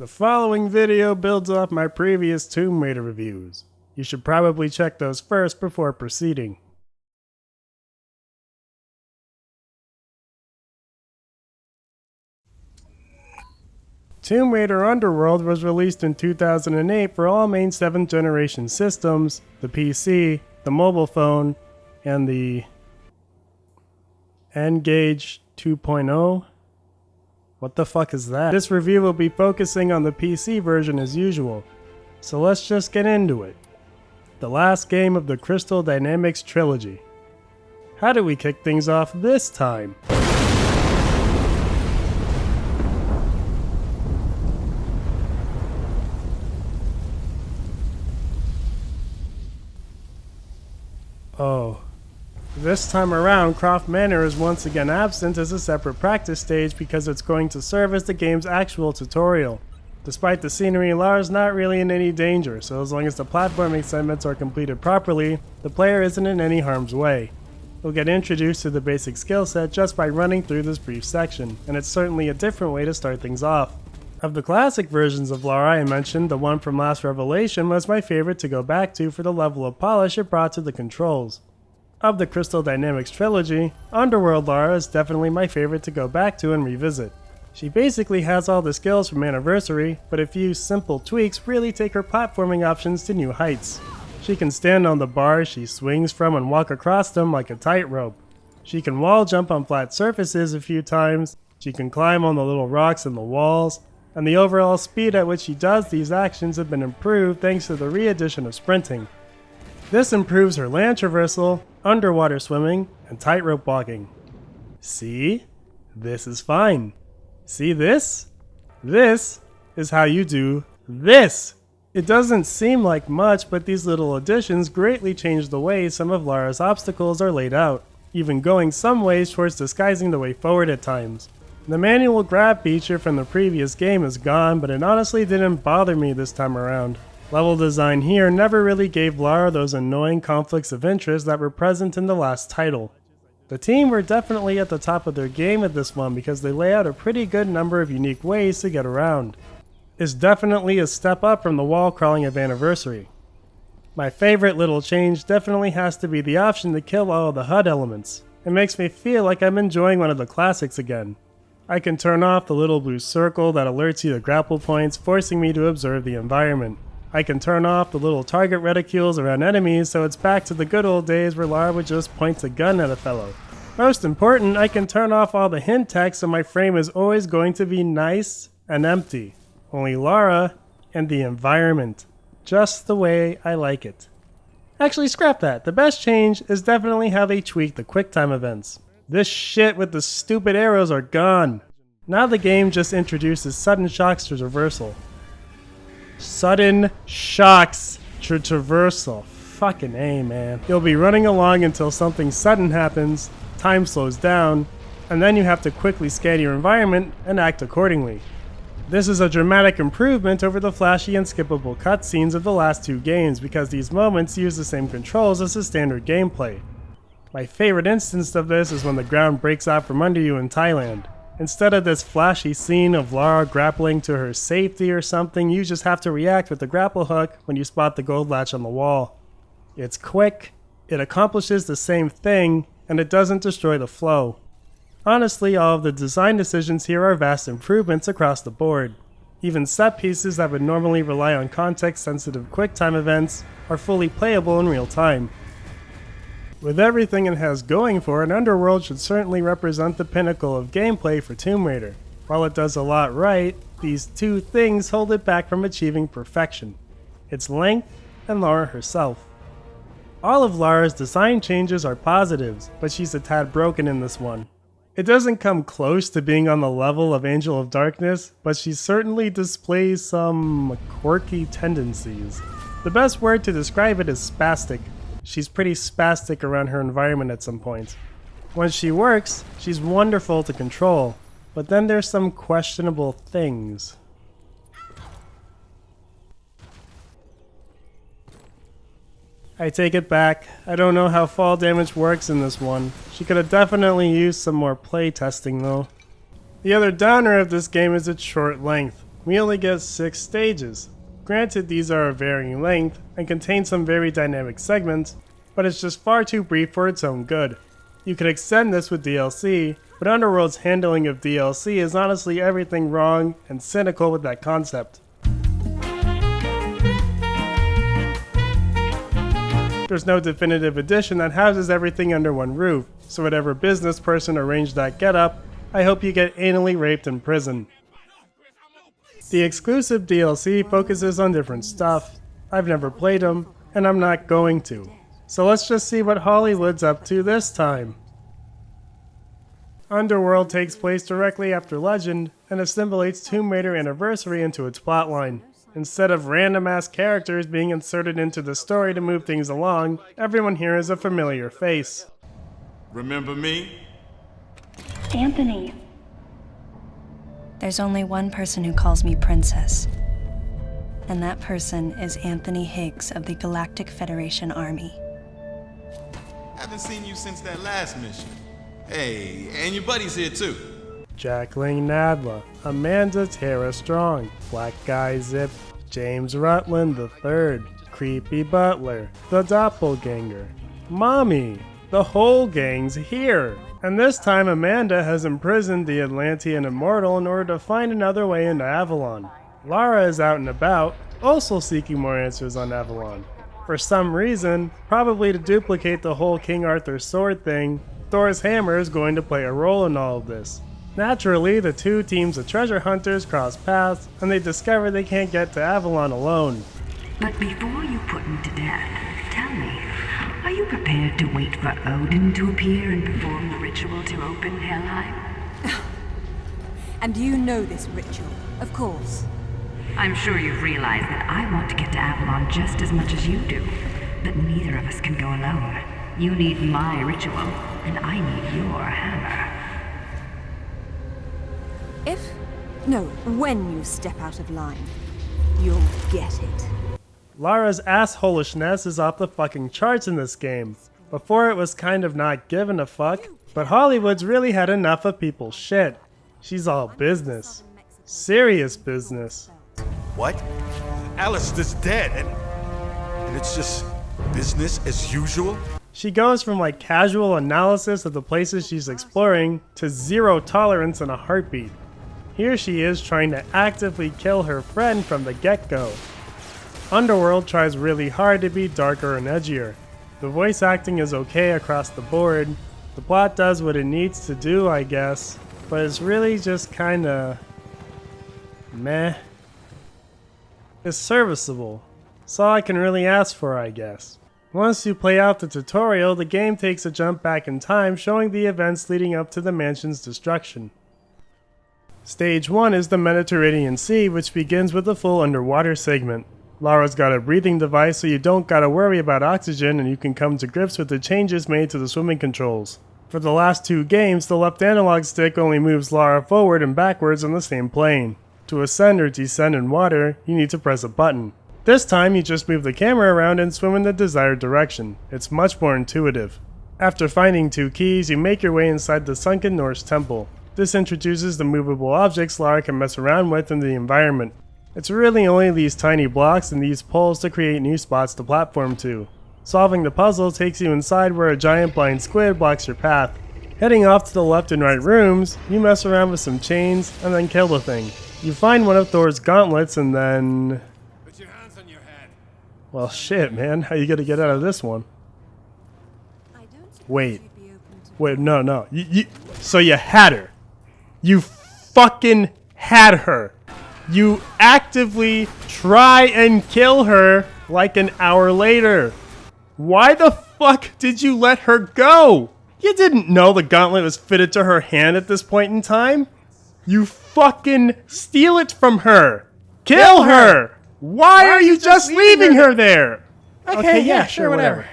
The following video builds off my previous Tomb Raider reviews. You should probably check those first before proceeding. Tomb Raider Underworld was released in 2008 for all main 7th generation systems, the PC, the mobile phone, and the N-Gage 2.0. What the fuck is that? This review will be focusing on the PC version as usual, so let's just get into it. The last game of the Crystal Dynamics trilogy. How do we kick things off this time? Oh. This time around, Croft Manor is once again absent as a separate practice stage because it's going to serve as the game's actual tutorial. Despite the scenery, Lara's not really in any danger, so as long as the platforming segments are completed properly, the player isn't in any harm's way. You'll get introduced to the basic skill set just by running through this brief section, and it's certainly a different way to start things off. Of the classic versions of Lara I mentioned, the one from Last Revelation was my favorite to go back to for the level of polish it brought to the controls. Of the Crystal Dynamics trilogy, Underworld Lara is definitely my favorite to go back to and revisit. She basically has all the skills from Anniversary, but a few simple tweaks really take her platforming options to new heights. She can stand on the bars she swings from and walk across them like a tightrope. She can wall jump on flat surfaces a few times, she can climb on the little rocks in the walls, and the overall speed at which she does these actions have been improved thanks to the re-addition of sprinting. This improves her land traversal, underwater swimming, and tightrope walking. See? This is fine. See this? This is how you do this! It doesn't seem like much, but these little additions greatly change the way some of Lara's obstacles are laid out, even going some ways towards disguising the way forward at times. The manual grab feature from the previous game is gone, but it honestly didn't bother me this time around. Level design here never really gave Lara those annoying conflicts of interest that were present in the last title. The team were definitely at the top of their game with this one because they lay out a pretty good number of unique ways to get around. It's definitely a step up from the wall crawling of Anniversary. My favorite little change definitely has to be the option to kill all of the HUD elements. It makes me feel like I'm enjoying one of the classics again. I can turn off the little blue circle that alerts you to grapple points, forcing me to observe the environment. I can turn off the little target reticules around enemies so it's back to the good old days where Lara would just point a gun at a fellow. Most important, I can turn off all the hint text so my frame is always going to be nice and empty. Only Lara and the environment. Just the way I like it. Actually, scrap that. The best change is definitely how they tweak the QuickTime events. This shit with the stupid arrows are gone. Now the game just introduces sudden shocks to traversal. Sudden shocks to traversal. Fucking A, man. You'll be running along until something sudden happens, time slows down, and then you have to quickly scan your environment and act accordingly. This is a dramatic improvement over the flashy and skippable cutscenes of the last two games because these moments use the same controls as the standard gameplay. My favorite instance of this is when the ground breaks out from under you in Thailand. Instead of this flashy scene of Lara grappling to her safety or something, you just have to react with the grapple hook when you spot the gold latch on the wall. It's quick, it accomplishes the same thing, and it doesn't destroy the flow. Honestly, all of the design decisions here are vast improvements across the board. Even set pieces that would normally rely on context-sensitive QuickTime events are fully playable in real time. With everything it has going for it, Underworld should certainly represent the pinnacle of gameplay for Tomb Raider. While it does a lot right, these two things hold it back from achieving perfection: its length and Lara herself. All of Lara's design changes are positives, but she's a tad broken in this one. It doesn't come close to being on the level of Angel of Darkness, but she certainly displays some quirky tendencies. The best word to describe it is spastic. She's pretty spastic around her environment at some points. When she works, she's wonderful to control, but then there's some questionable things. I take it back. I don't know how fall damage works in this one. She could have definitely used some more play testing though. The other downer of this game is its short length. We only get 6 stages. Granted, these are of varying length and contain some very dynamic segments, but it's just far too brief for its own good. You could extend this with DLC, but Underworld's handling of DLC is honestly everything wrong and cynical with that concept. There's no definitive edition that houses everything under one roof, so whatever business person arranged that getup, I hope you get anally raped in prison. The exclusive DLC focuses on different stuff. I've never played them, and I'm not going to. So let's just see what Hollywood's up to this time. Underworld takes place directly after Legend, and assimilates Tomb Raider Anniversary into its plotline. Instead of random-ass characters being inserted into the story to move things along, everyone here is a familiar face. Remember me? Anthony. There's only one person who calls me Princess. And that person is Anthony Higgs of the Galactic Federation Army. Haven't seen you since that last mission. Hey, and your buddy's here too. Jacqueline Nadler, Amanda Tara Strong, Black Guy Zip, James Rutland III, Creepy Butler, the Doppelganger, Mommy, the whole gang's here. And this time Amanda has imprisoned the Atlantean Immortal in order to find another way into Avalon. Lara is out and about, also seeking more answers on Avalon. For some reason, probably to duplicate the whole King Arthur sword thing, Thor's hammer is going to play a role in all of this. Naturally, the two teams of treasure hunters cross paths, and they discover they can't get to Avalon alone. But before you put me to death, tell me, are you prepared to wait for Odin to appear and perform the ritual to open Helheim? And you know this ritual, of course. I'm sure you've realized that I want to get to Avalon just as much as you do, but neither of us can go alone. You need my ritual, and I need your hammer. When you step out of line, you'll get it. Lara's assholishness is off the fucking charts in this game. Before it was kind of not giving a fuck, but Hollywood's really had enough of people's shit. She's all business. Serious business. What? Alice is dead and it's just business as usual? She goes from like casual analysis of the places she's exploring to zero tolerance in a heartbeat. Here she is trying to actively kill her friend from the get-go. Underworld tries really hard to be darker and edgier. The voice acting is okay across the board. The plot does what it needs to do, I guess, but it's really just kinda meh. It's serviceable. That's all I can really ask for, I guess. Once you play out the tutorial, the game takes a jump back in time, showing the events leading up to the mansion's destruction. Stage 1 is the Mediterranean Sea, which begins with a full underwater segment. Lara's got a breathing device, so you don't gotta worry about oxygen, and you can come to grips with the changes made to the swimming controls. For the last 2 games, the left analog stick only moves Lara forward and backwards on the same plane. To ascend or descend in water, you need to press a button. This time, you just move the camera around and swim in the desired direction. It's much more intuitive. After finding 2 keys, you make your way inside the sunken Norse temple. This introduces the movable objects Lara can mess around with in the environment. It's really only these tiny blocks and these poles to create new spots to platform to. Solving the puzzle takes you inside where a giant blind squid blocks your path. Heading off to the left and right rooms, you mess around with some chains and then kill the thing. You find one of Thor's gauntlets and then... Put your hands on your head. Well shit, man, how you gonna get out of this one? Wait, no. So you had her. You fucking had her. You actively try and kill her like an hour later. Why the fuck did you let her go? You didn't know the gauntlet was fitted to her hand at this point in time? You fucking steal it from her. Kill her. Why are you just leaving her there? Okay, yeah, sure, whatever.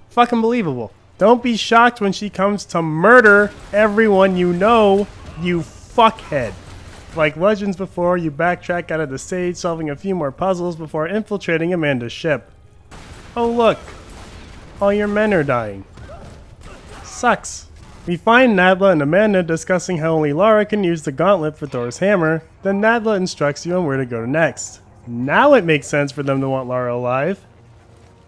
Fucking believable. Don't be shocked when she comes to murder everyone you know, you fuckhead. Like Legends before, you backtrack out of the stage, solving a few more puzzles before infiltrating Amanda's ship. Oh look, all your men are dying. Sucks. We find Nadla and Amanda discussing how only Lara can use the gauntlet for Thor's hammer, then Nadla instructs you on where to go next. Now it makes sense for them to want Lara alive.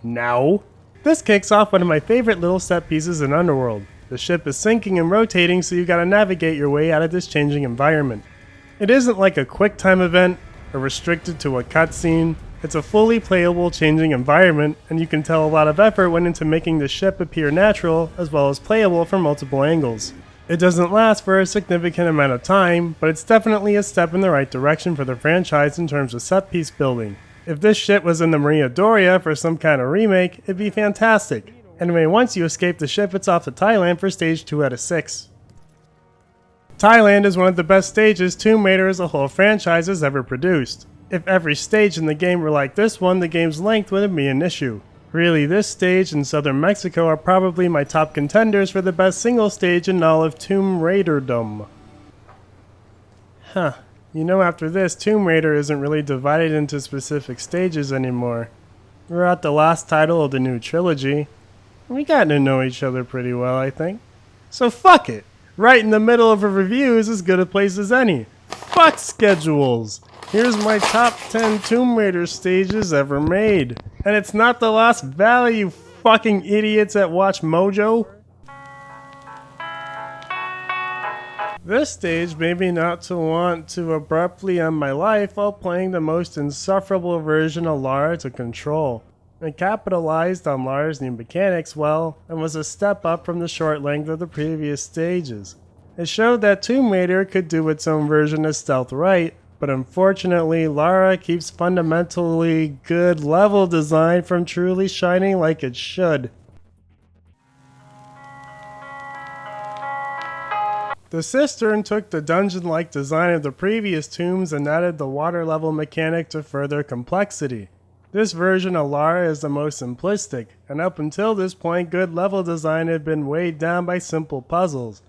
Now. This kicks off one of my favorite little set pieces in Underworld. The ship is sinking and rotating, so you gotta navigate your way out of this changing environment. It isn't like a quick time event or restricted to a cutscene. It's a fully playable changing environment, and you can tell a lot of effort went into making the ship appear natural as well as playable from multiple angles. It doesn't last for a significant amount of time, but it's definitely a step in the right direction for the franchise in terms of set piece building. If this shit was in the Maria Doria for some kind of remake, it'd be fantastic. Anyway, once you escape the ship, it's off to Thailand for stage 2 out of 6. Thailand is one of the best stages Tomb Raider as a whole franchise has ever produced. If every stage in the game were like this one, the game's length wouldn't be an issue. Really, this stage and southern Mexico are probably my top contenders for the best single stage in all of Tomb Raiderdom. Huh. You know, after this, Tomb Raider isn't really divided into specific stages anymore. We're at the last title of the new trilogy. We got to know each other pretty well, I think. So fuck it! Right in the middle of a review is as good a place as any. Fuck schedules! Here's my top 10 Tomb Raider stages ever made. And it's not the Lost Valley, you fucking idiots at Watch Mojo. This stage made me not to want to abruptly end my life while playing the most insufferable version of Lara to control. It capitalized on Lara's new mechanics well, and was a step up from the short length of the previous stages. It showed that Tomb Raider could do its own version of stealth right, but unfortunately Lara keeps fundamentally good level design from truly shining like it should. The CISTERN took the dungeon-like design of the previous tombs and added the water level mechanic to further complexity. This version of Lara is the most simplistic, and up until this point good level design had been weighed down by simple puzzles.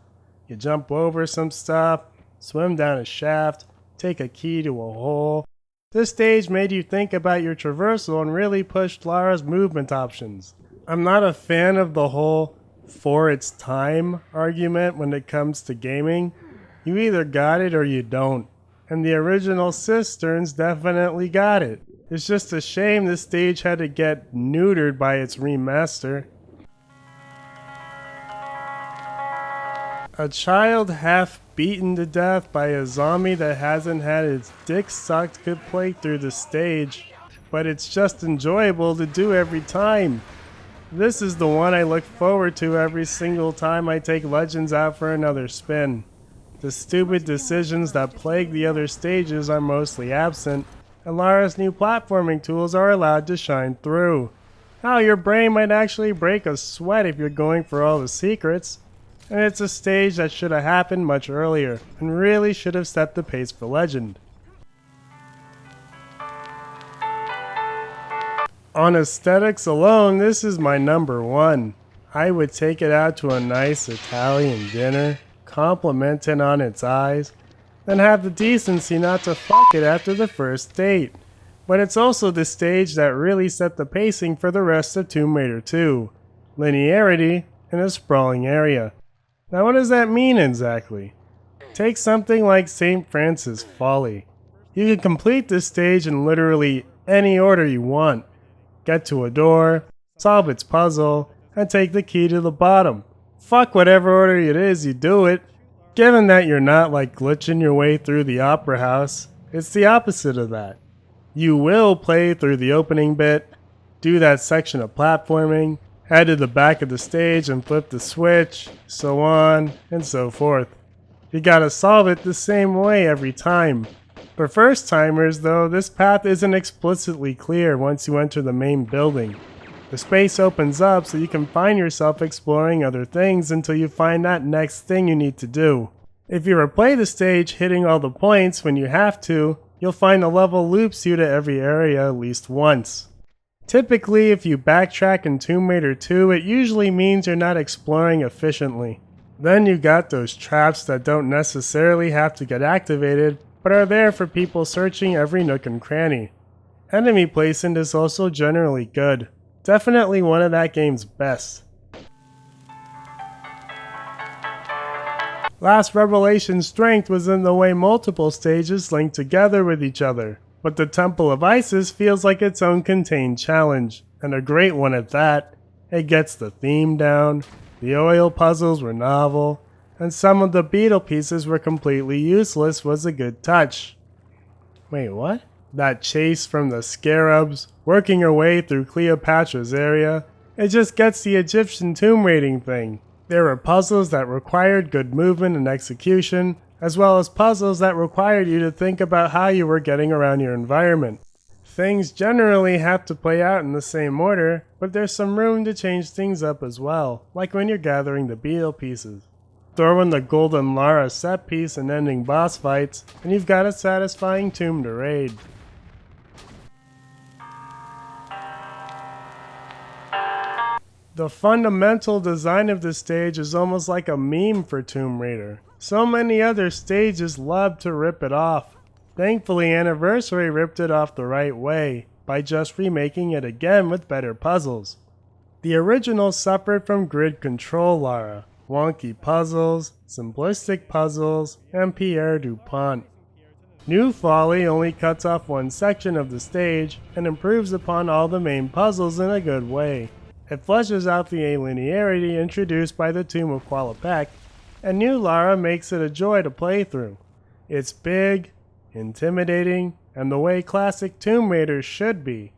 You jump over some stuff, swim down a shaft, take a key to a hole. This stage made you think about your traversal and really pushed Lara's movement options. I'm not a fan of the whole for its time argument when it comes to gaming. You either got it or you don't. And the original CISTERNs definitely got it. It's just a shame this stage had to get neutered by its remaster. A child half beaten to death by a zombie that hasn't had its dick sucked could play through the stage, but it's just enjoyable to do every time. This is the one I look forward to every single time I take Legends out for another spin. The stupid decisions that plague the other stages are mostly absent, and Lara's new platforming tools are allowed to shine through. How your brain might actually break a sweat if you're going for all the secrets. And it's a stage that should have happened much earlier, and really should have set the pace for Legend. On aesthetics alone, this is my number one. I would take it out to a nice Italian dinner, compliment it on its eyes, then have the decency not to fuck it after the first date. But it's also the stage that really set the pacing for the rest of Tomb Raider 2. Linearity in a sprawling area. Now what does that mean exactly? Take something like St. Francis Folly. You can complete this stage in literally any order you want. Get to a door, solve its puzzle, and take the key to the bottom. Fuck whatever order it is, you do it. Given that you're not like glitching your way through the opera house, it's the opposite of that. You will play through the opening bit, do that section of platforming, head to the back of the stage and flip the switch, so on and so forth. You gotta solve it the same way every time. For first timers though, this path isn't explicitly clear once you enter the main building. The space opens up so you can find yourself exploring other things until you find that next thing you need to do. If you replay the stage hitting all the points when you have to, you'll find the level loops you to every area at least once. Typically, if you backtrack in Tomb Raider 2, it usually means you're not exploring efficiently. Then you got those traps that don't necessarily have to get activated, but are there for people searching every nook and cranny. Enemy placement is also generally good. Definitely one of that game's best. Last Revelation's strength was in the way multiple stages link together with each other, but the Temple of Isis feels like its own contained challenge, and a great one at that. It gets the theme down, the oil puzzles were novel, and some of the beetle pieces were completely useless was a good touch. Wait, what? That chase from the scarabs, working her way through Cleopatra's area, it just gets the Egyptian tomb raiding thing. There were puzzles that required good movement and execution, as well as puzzles that required you to think about how you were getting around your environment. Things generally have to play out in the same order, but there's some room to change things up as well, like when you're gathering the beetle pieces. Throw in the Golden Lara set piece and ending boss fights, and you've got a satisfying tomb to raid. The fundamental design of this stage is almost like a meme for Tomb Raider. So many other stages love to rip it off. Thankfully, Anniversary ripped it off the right way, by just remaking it again with better puzzles. The original suffered from grid control Lara, wonky puzzles, simplistic puzzles, and Pierre Dupont. New Folly only cuts off one section of the stage and improves upon all the main puzzles in a good way. It fleshes out the alienarity introduced by the Tomb of Qualopec, and New Lara makes it a joy to play through. It's big, intimidating, and the way classic Tomb Raiders should be.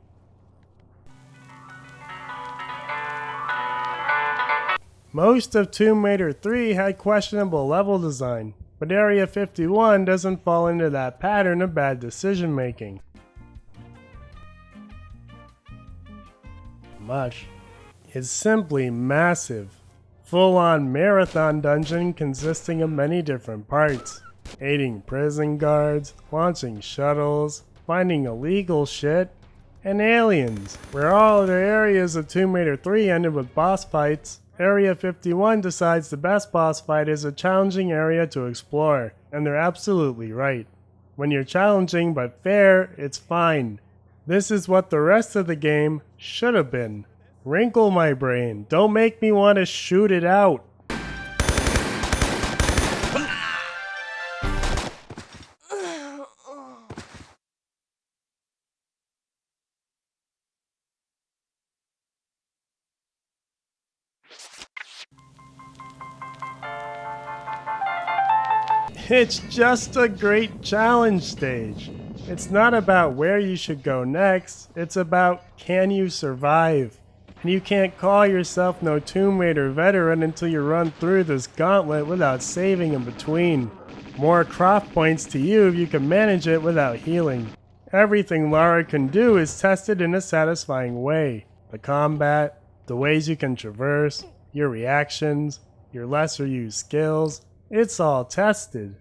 Most of Tomb Raider 3 had questionable level design, but Area 51 doesn't fall into that pattern of bad decision making. It's simply massive. Full-on marathon dungeon consisting of many different parts. Aiding prison guards, launching shuttles, finding illegal shit, and aliens. Where all other areas of Tomb Raider 3 ended with boss fights, Area 51 decides the best boss fight is a challenging area to explore, and they're absolutely right. When you're challenging but fair, it's fine. This is what the rest of the game should have been. Wrinkle my brain, don't make me want to shoot it out. It's just a great challenge stage. It's not about where you should go next, it's about can you survive. And you can't call yourself no Tomb Raider veteran until you run through this gauntlet without saving in between. More Croft points to you if you can manage it without healing. Everything Lara can do is tested in a satisfying way. The combat, the ways you can traverse, your reactions, your lesser used skills, it's all tested.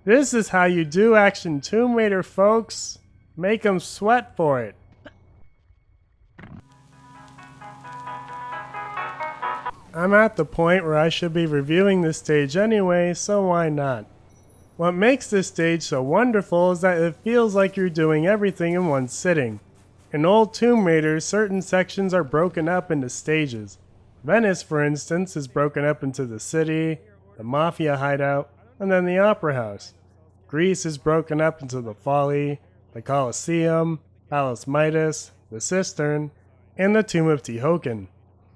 This is how you do action Tomb Raider, folks. Make 'em sweat for it. I'm at the point where I should be reviewing this stage anyway, so why not? What makes this stage so wonderful is that it feels like you're doing everything in one sitting. In old Tomb Raider, certain sections are broken up into stages. Venice, for instance, is broken up into the city, the Mafia hideout, and then the Opera House. Greece is broken up into the Folly, the Colosseum, Palace Midas, the Cistern, and the Tomb of Tihocan.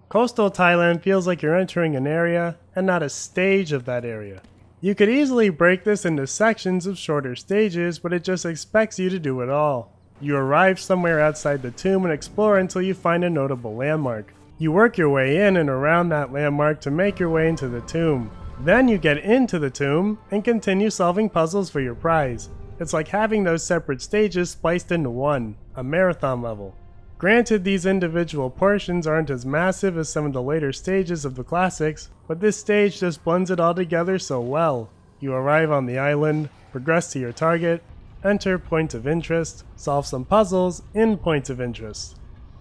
Coastal Thailand feels like you're entering an area and not a stage of that area. You could easily break this into sections of shorter stages, but it just expects you to do it all. You arrive somewhere outside the tomb and explore until you find a notable landmark. You work your way in and around that landmark to make your way into the tomb. Then you get into the tomb and continue solving puzzles for your prize. It's like having those separate stages spliced into one, a marathon level. Granted, these individual portions aren't as massive as some of the later stages of the classics, but this stage just blends it all together so well. You arrive on the island, progress to your target, enter points of interest, solve some puzzles in points of interest.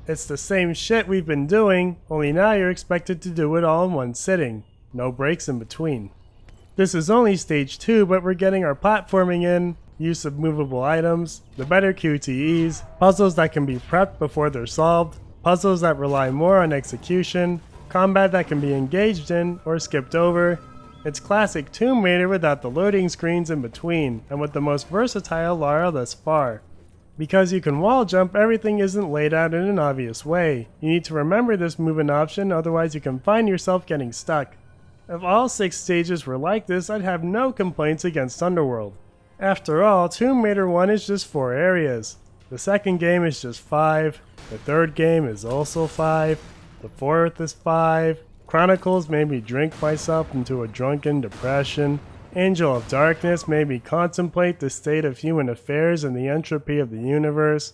It's the same shit we've been doing, only now you're expected to do it all in one sitting. No breaks in between. This is only stage 2, but we're getting our platforming in, use of movable items, the better QTEs, puzzles that can be prepped before they're solved, puzzles that rely more on execution, combat that can be engaged in or skipped over, It's classic Tomb Raider without the loading screens in between, and with the most versatile Lara thus far. Because you can wall jump, everything isn't laid out in an obvious way. You need to remember this movement option, otherwise you can find yourself getting stuck. If all 6 stages were like this, I'd have no complaints against Underworld. After all, Tomb Raider 1 is just 4 areas. The second game is just 5. The third game is also 5. The fourth is 5. Chronicles made me drink myself into a drunken depression. Angel of Darkness made me contemplate the state of human affairs and the entropy of the universe.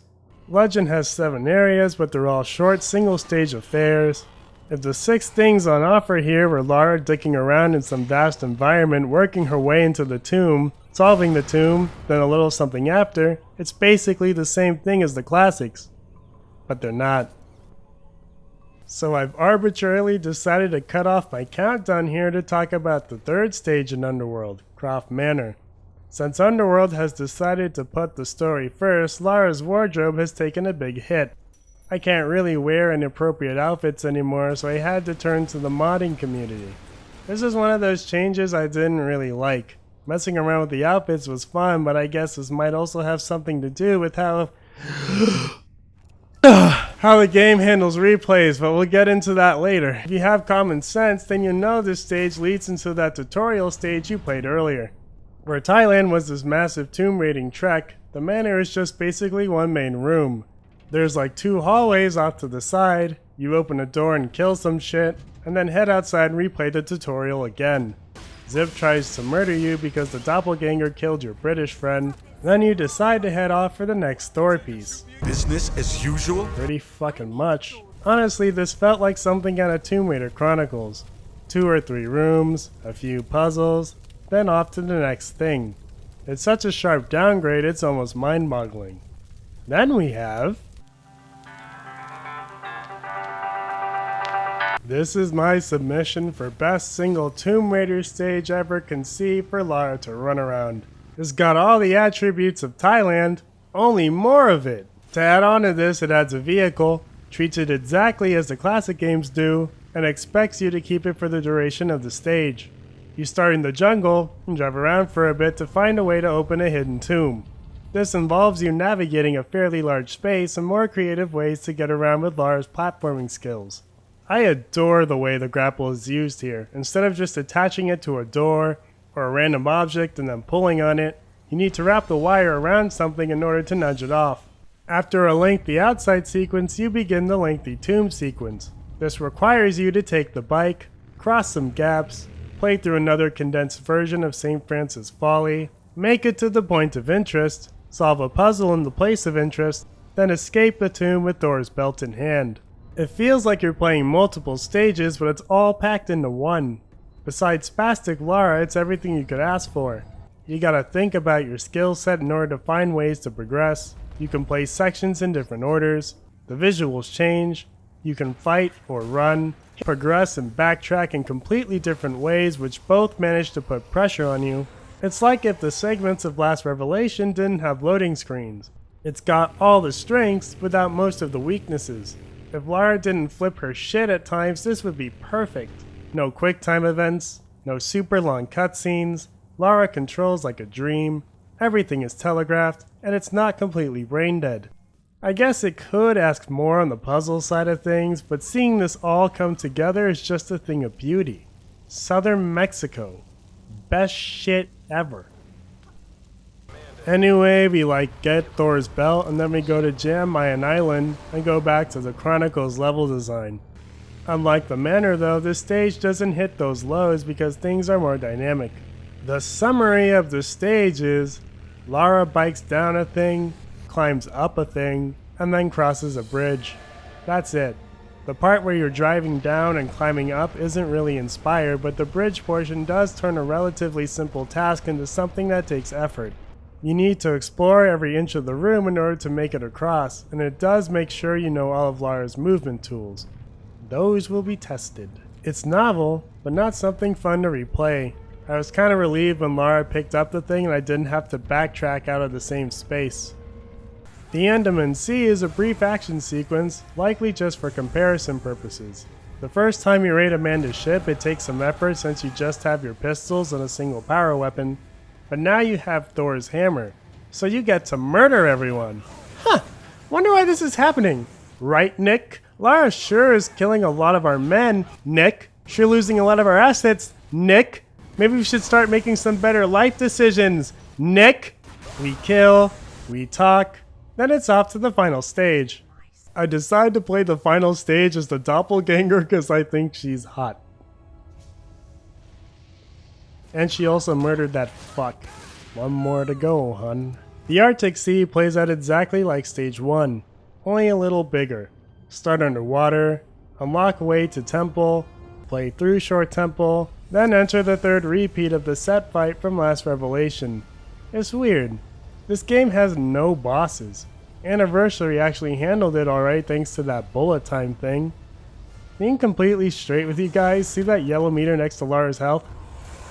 Legend has 7 areas, but they're all short single-stage affairs. If the 6 things on offer here were Lara dicking around in some vast environment, working her way into the tomb, solving the tomb, then a little something after, it's basically the same thing as the classics. But they're not. So I've arbitrarily decided to cut off my countdown here to talk about the 3rd stage in Underworld, Croft Manor. Since Underworld has decided to put the story first, Lara's wardrobe has taken a big hit. I can't really wear inappropriate outfits anymore, so I had to turn to the modding community. This is one of those changes I didn't really like. Messing around with the outfits was fun, but I guess this might also have something to do with how the game handles replays, but we'll get into that later. If you have common sense, then you know this stage leads into that tutorial stage you played earlier. Where Thailand was this massive tomb raiding trek, the manor is just basically one main room. There's like 2 hallways off to the side, you open a door and kill some shit, and then head outside and replay the tutorial again. Zip tries to murder you because the doppelganger killed your British friend, then you decide to head off for the next story piece. Business as usual? Pretty fucking much. Honestly, this felt like something out of Tomb Raider Chronicles. 2 or 3 rooms, a few puzzles, then off to the next thing. It's such a sharp downgrade, it's almost mind-boggling. Then we have... This is my submission for best single Tomb Raider stage ever conceived for Lara to run around. It's got all the attributes of Thailand, only more of it. To add on to this, it adds a vehicle, treats it exactly as the classic games do, and expects you to keep it for the duration of the stage. You start in the jungle and drive around for a bit to find a way to open a hidden tomb. This involves you navigating a fairly large space and more creative ways to get around with Lara's platforming skills. I adore the way the grapple is used here. Instead of just attaching it to a door or a random object and then pulling on it, you need to wrap the wire around something in order to nudge it off. After a lengthy outside sequence, you begin the lengthy tomb sequence. This requires you to take the bike, cross some gaps, play through another condensed version of St. Francis Folly, make it to the point of interest, solve a puzzle in the place of interest, then escape the tomb with Thor's belt in hand. It feels like you're playing multiple stages, but it's all packed into one. Besides spastic Lara, it's everything you could ask for. You gotta think about your skill set in order to find ways to progress. You can play sections in different orders. The visuals change. You can fight or run, progress and backtrack in completely different ways, which both manage to put pressure on you. It's like if the segments of Last Revelation didn't have loading screens. It's got all the strengths without most of the weaknesses. If Lara didn't flip her shit at times, this would be perfect. No quick time events, no super long cutscenes. Lara controls like a dream. Everything is telegraphed, and it's not completely brain dead. I guess it could ask more on the puzzle side of things, but seeing this all come together is just a thing of beauty. Southern Mexico. Best shit ever. Anyway, we get Thor's belt, and then we go to Jam Mayan Island and go back to the Chronicles level design. Unlike the manor though, this stage doesn't hit those lows because things are more dynamic. The summary of the stage is Lara bikes down a thing, climbs up a thing, and then crosses a bridge. That's it. The part where you're driving down and climbing up isn't really inspired, but the bridge portion does turn a relatively simple task into something that takes effort. You need to explore every inch of the room in order to make it across, and it does make sure you know all of Lara's movement tools. Those will be tested. It's novel, but not something fun to replay. I was kind of relieved when Lara picked up the thing and I didn't have to backtrack out of the same space. The Andaman Sea is a brief action sequence, likely just for comparison purposes. The first time you raid Amanda's ship, it takes some effort since you just have your pistols and a single power weapon, but now you have Thor's hammer, so you get to murder everyone. Huh, wonder why this is happening. Right, Nick? Lara sure is killing a lot of our men, Nick. Sure losing a lot of our assets, Nick. Maybe we should start making some better life decisions, Nick. We kill, we talk, then it's off to the final stage. I decide to play the final stage as the doppelganger because I think she's hot. And she also murdered that fuck. One more to go, hun. The Arctic Sea plays out exactly like stage 1, only a little bigger. Start underwater, unlock way to temple, play through short temple, then enter the third repeat of the set fight from last Revelation. It's weird. This game has no bosses. Anniversary actually handled it alright thanks to that bullet time thing. Being completely straight with you guys, see that yellow meter next to Lara's health?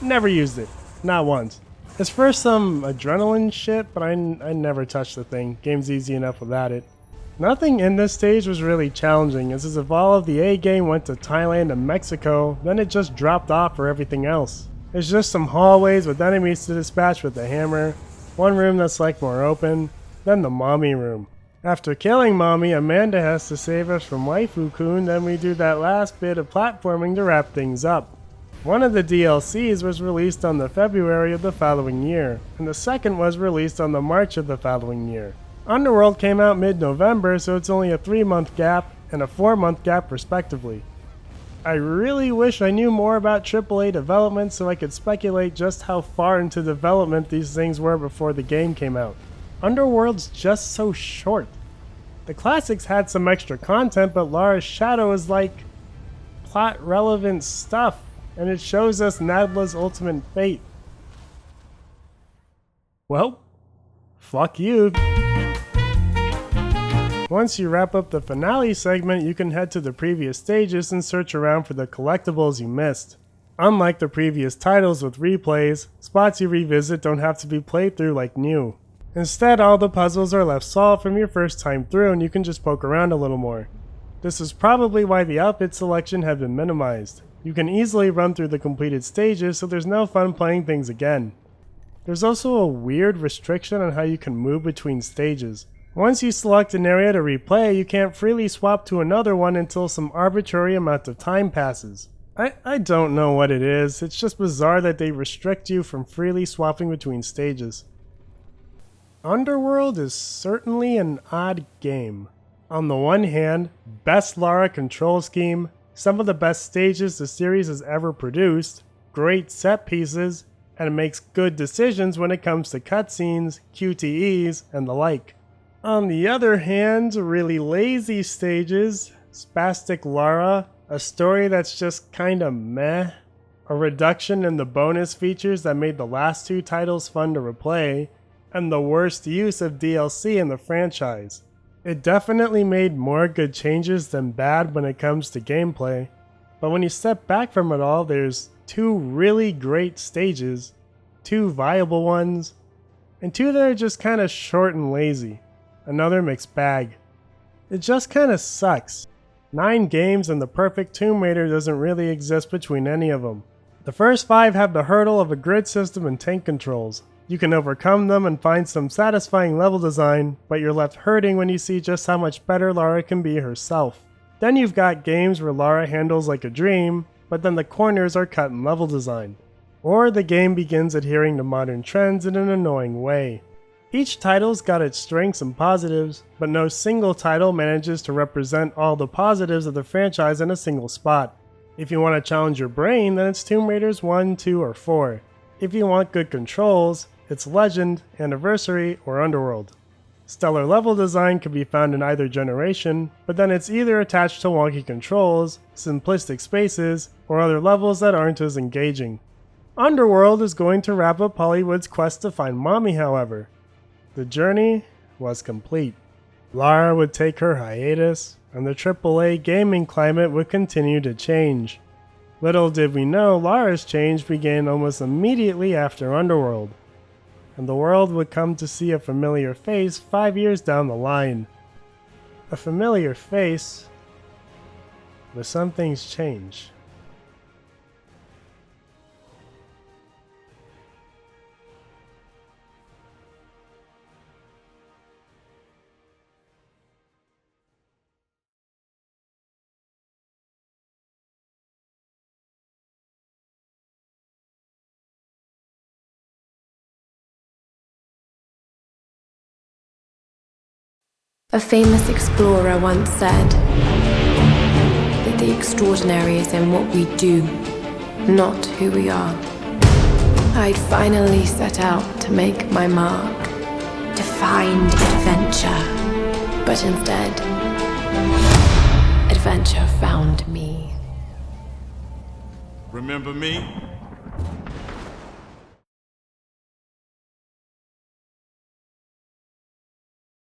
Never used it. Not once. It's for some adrenaline shit, but I never touched the thing. Game's easy enough without it. Nothing in this stage was really challenging, as if all of the A game went to Thailand and Mexico, then it just dropped off for everything else. There's just some hallways with enemies to dispatch with the hammer, one room that's like more open, then the mommy room. After killing mommy, Amanda has to save us from Waifu-kun, then we do that last bit of platforming to wrap things up. One of the DLCs was released on the February of the following year, and the second was released on the March of the following year. Underworld came out mid-November, so it's only a 3-month gap and a 4-month gap respectively. I really wish I knew more about AAA development so I could speculate just how far into development these things were before the game came out. Underworld's just so short. The classics had some extra content, but Lara's Shadow is like plot-relevant stuff, and it shows us Nadla's ultimate fate. Well, fuck you. Once you wrap up the finale segment, you can head to the previous stages and search around for the collectibles you missed. Unlike the previous titles with replays, spots you revisit don't have to be played through like new. Instead, all the puzzles are left solved from your first time through and you can just poke around a little more. This is probably why the outfit selection had been minimized. You can easily run through the completed stages, so there's no fun playing things again. There's also a weird restriction on how you can move between stages. Once you select an area to replay, you can't freely swap to another one until some arbitrary amount of time passes. I don't know what it is, it's just bizarre that they restrict you from freely swapping between stages. Underworld is certainly an odd game. On the one hand, best Lara control scheme, some of the best stages the series has ever produced, great set pieces, and it makes good decisions when it comes to cutscenes, QTEs, and the like. On the other hand, really lazy stages, spastic Lara, a story that's just kinda meh, a reduction in the bonus features that made the last two titles fun to replay, and the worst use of DLC in the franchise. It definitely made more good changes than bad when it comes to gameplay, but when you step back from it all, there's two really great stages, two viable ones, and two that are just kinda short and lazy. Another mixed bag. It just kinda sucks. 9 games and the perfect Tomb Raider doesn't really exist between any of them. The first 5 have the hurdle of a grid system and tank controls. You can overcome them and find some satisfying level design, but you're left hurting when you see just how much better Lara can be herself. Then you've got games where Lara handles like a dream, but then the corners are cut in level design. Or the game begins adhering to modern trends in an annoying way. Each title's got its strengths and positives, but no single title manages to represent all the positives of the franchise in a single spot. If you want to challenge your brain, then it's Tomb Raiders 1, 2, or 4. If you want good controls, it's Legend, Anniversary, or Underworld. Stellar level design can be found in either generation, but then it's either attached to wonky controls, simplistic spaces, or other levels that aren't as engaging. Underworld is going to wrap up Hollywood's quest to find Mommy, however. The journey was complete. Lara would take her hiatus, and the AAA gaming climate would continue to change. Little did we know, Lara's change began almost immediately after Underworld, and the world would come to see a familiar face 5 years down the line. A familiar face But some things change. A famous explorer once said that the extraordinary is in what we do, not who we are. I'd finally set out to make my mark, to find adventure. But instead, adventure found me. Remember me?